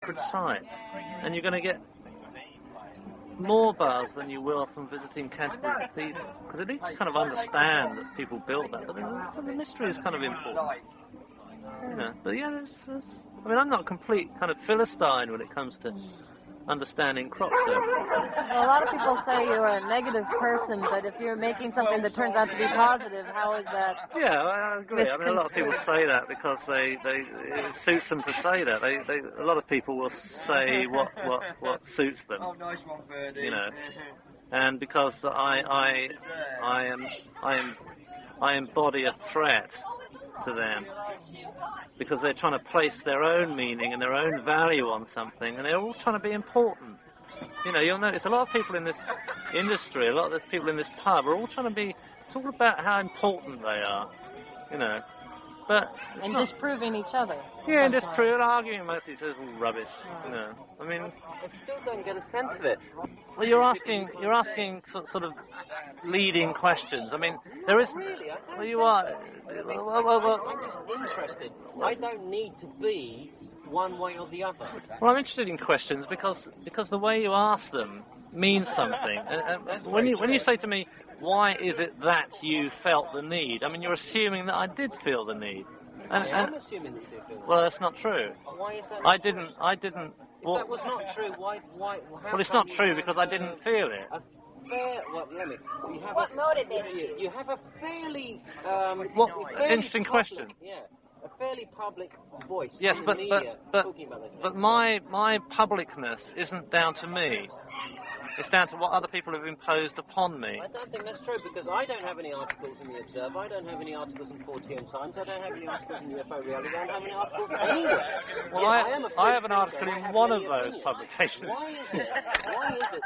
sacred site, and you're going to get more buzz than you will from visiting Canterbury Cathedral, because at least you kind of understand that people built that, but the mystery is kind of important. You know, but yeah, I mean, I'm not a complete kind of Philistine when it comes to understanding Cropcircle. Well, a lot of people say you're a negative person, but if you're making something that turns out to be positive, how is that? Yeah, I agree. I mean, a lot of people say that because it suits them to say that. A lot of people will say what suits them. You know, and because I embody a threat to them, because they're trying to place their own meaning and their own value on something, and they're all trying to be important. You know, you'll notice a lot of people in this industry, a lot of the people in this pub are all trying to be, it's all about how important they are, you know. But and disproving each other. Yeah, and disproving, arguing amongst each other, all rubbish, you know. I mean, I still don't get a sense of it. Well, you're asking sort of leading questions. I mean, there is. Really, well, you are. Well, I'm just interested. I don't need to be one way or the other. Well, I'm interested in questions because the way you ask them means something. And when you say to me, why is it that you felt the need? I mean, you're assuming that I did feel the need. I am assuming that you did feel the need. Well, that's not true. Why is that? I didn't. If that was not true, why? Well, it's not true because I didn't feel it. What motivated you? You have a fairly interesting question. Yeah, a fairly public voice. Yes, but my publicness isn't down to me. It's down to what other people have imposed upon me. I don't think that's true, because I don't have any articles in the Observer, I don't have any articles in 14 Times, I don't have any articles in UFO Reality, I don't have any articles anywhere. Well, I have an article in one of those publications. Why is it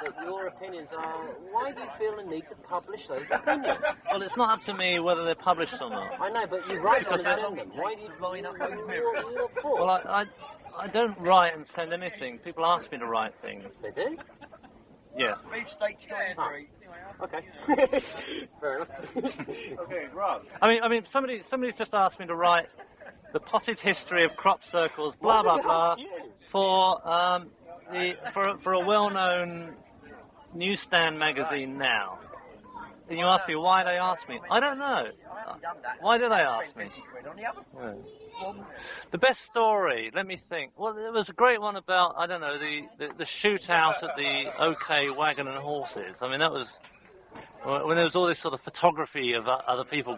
that your opinions are... Why do you feel the need to publish those opinions? Well, it's not up to me whether they're published or not. I know, but you write them and send them. Why do you line up those mirrors? Well, I don't write and send anything. People ask me to write things. They do? Yes. Okay. Fair enough. Okay, Rob. I mean, somebody's just asked me to write the potted history of crop circles, blah blah blah, for a well-known newsstand magazine now. And you ask me why they asked me. I don't know. Why do they ask me? Yeah. The best story, let me think. Well, there was a great one about, I don't know, the shootout at the OK Wagon and Horses. I mean, that was when there was all this sort of photography of other people.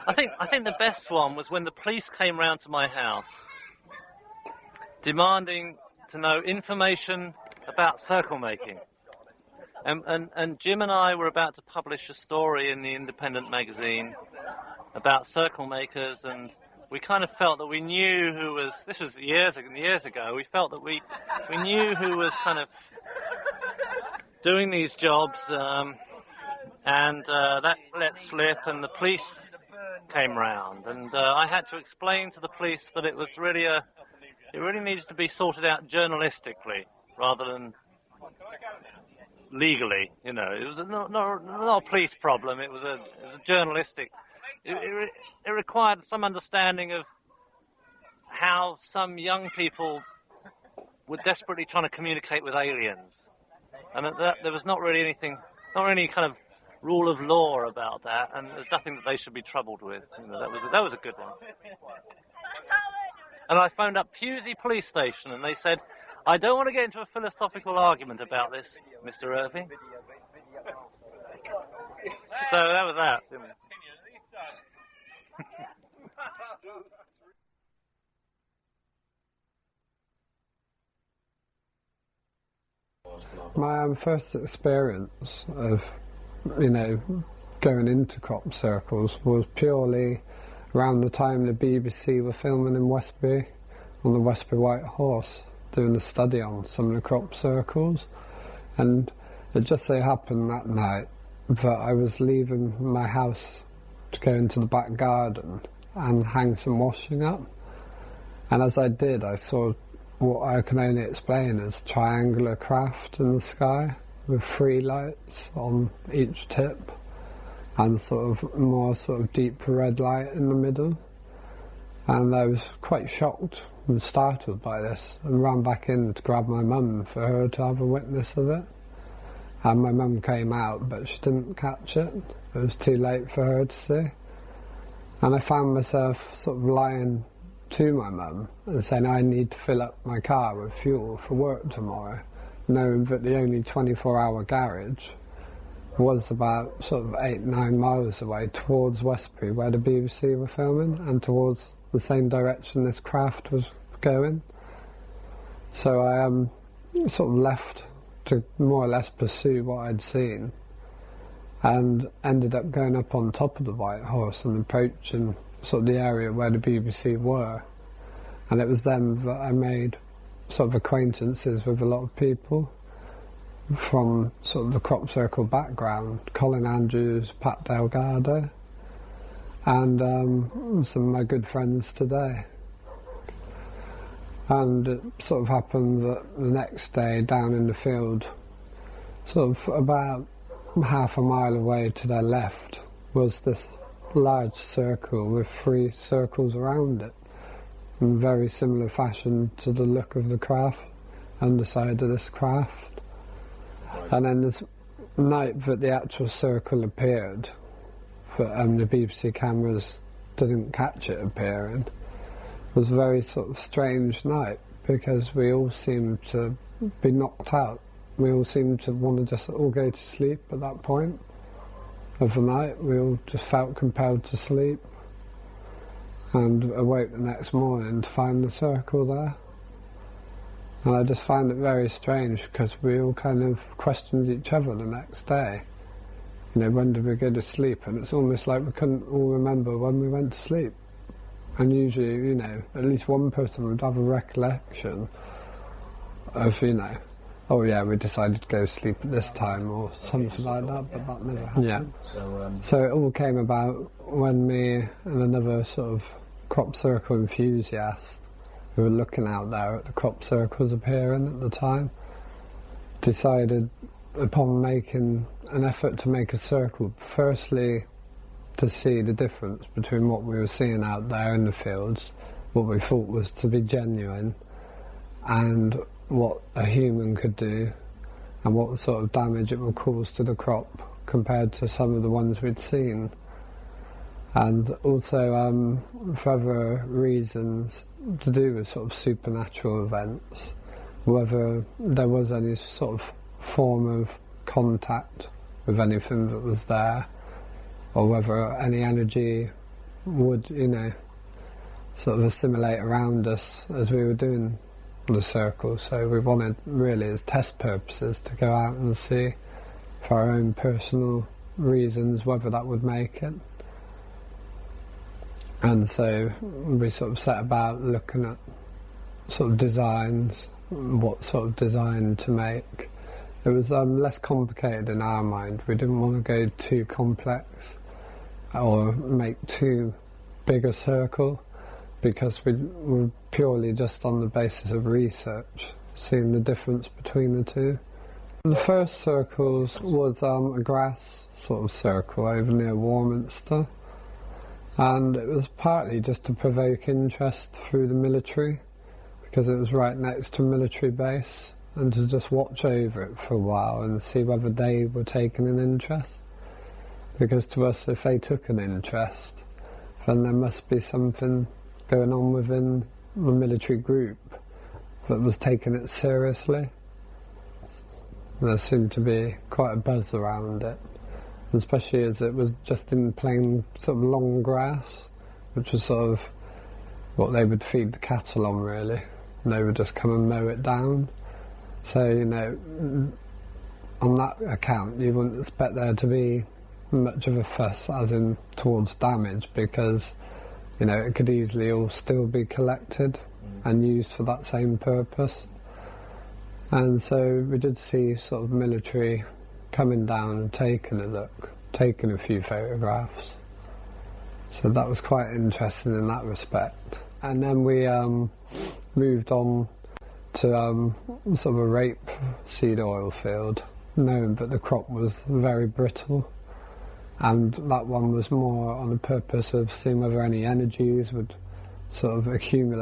I think the best one was when the police came round to my house demanding to know information about circlemaking. And Jim and I were about to publish a story in the Independent magazine about Circlemakers, and we kind of felt that we knew who was... This was years ago. We felt that we knew who was kind of doing these jobs, and that let slip, and the police came round, and I had to explain to the police that it was really it really needed to be sorted out journalistically rather than legally. You know, it was not a police problem. It was a journalistic. It required some understanding of how some young people were desperately trying to communicate with aliens, and that there was not really anything, not any kind of rule of law about that, and there's nothing that they should be troubled with. You know, that was a good one. And I phoned up Pusey Police Station, and they said, "I don't want to get into a philosophical argument about this, Mr. Irving." So that was that. You know. My first experience of, going into crop circles was purely around the time the BBC were filming in Westbury, on the Westbury White Horse, doing a study on some of the crop circles. And it just so happened that night that I was leaving my house to go into the back garden and hang some washing up. And as I did, I saw what I can only explain as triangular craft in the sky with 3 lights on each tip and sort of deep red light in the middle. And I was quite shocked was startled by this and ran back in to grab my mum for her to have a witness of it. And my mum came out, but she didn't catch it. It was too late for her to see. And I found myself sort of lying to my mum and saying I need to fill up my car with fuel for work tomorrow, knowing that the only 24-hour garage was about sort of 8-9 miles away towards Westbury, where the BBC were filming, and towards the same direction this craft was going. So I sort of left to more or less pursue what I'd seen, and ended up going up on top of the White Horse and approaching sort of the area where the BBC were. And it was then that I made sort of acquaintances with a lot of people from sort of the Cropcircle background, Colin Andrews, Pat Delgado, and some of my good friends today. And it sort of happened that the next day down in the field, sort of about half a mile away to their left, was this large circle with 3 circles around it, in very similar fashion to the look of the craft, underside of this craft. And then the night that the actual circle appeared, the BBC cameras didn't catch it appearing, was a very sort of strange night, because we all seemed to be knocked out. We all seemed to want to just all go to sleep at that point of the night. We all just felt compelled to sleep, and awoke the next morning to find the circle there. And I just found it very strange, because we all kind of questioned each other the next day. You know, when did we go to sleep? And it's almost like we couldn't all remember when we went to sleep. And usually, you know, at least one person would have a recollection of, you know, oh yeah, we decided to go to sleep at this time or something like that, but that never happened. Yeah. So it all came about when me and another sort of Cropcircle enthusiast who were looking out there at the Cropcircles appearing at the time decided, upon making an effort to make a circle, firstly to see the difference between what we were seeing out there in the fields, what we thought was to be genuine, and what a human could do, and what sort of damage it would cause to the crop compared to some of the ones we'd seen. And also for other reasons to do with sort of supernatural events, whether there was any sort of form of contact with anything that was there, or whether any energy would, you know, sort of assimilate around us as we were doing the circle. So we wanted, really as test purposes, to go out and see for our own personal reasons whether that would make it. And so we sort of set about looking at sort of designs, what sort of design to make. It was less complicated in our mind. We didn't want to go too complex or make too big a circle, because we were purely just on the basis of research, seeing the difference between the two. The first circles was a grass sort of circle over near Warminster, and it was partly just to provoke interest through the military, because it was right next to a military base, and to just watch over it for a while and see whether they were taking an interest. Because to us, if they took an interest, then there must be something going on within the military group that was taking it seriously. There seemed to be quite a buzz around it, especially as it was just in plain sort of long grass, which was sort of what they would feed the cattle on, really. And they would just come and mow it down. So, you know, on that account, you wouldn't expect there to be much of a fuss as in towards damage, because, you know, it could easily all still be collected and used for that same purpose. And so we did see sort of military coming down and taking a look, taking a few photographs. So that was quite interesting in that respect. And then we moved on to sort of a rapeseed oil field, knowing that the crop was very brittle. And that one was more on the purpose of seeing whether any energies would sort of accumulate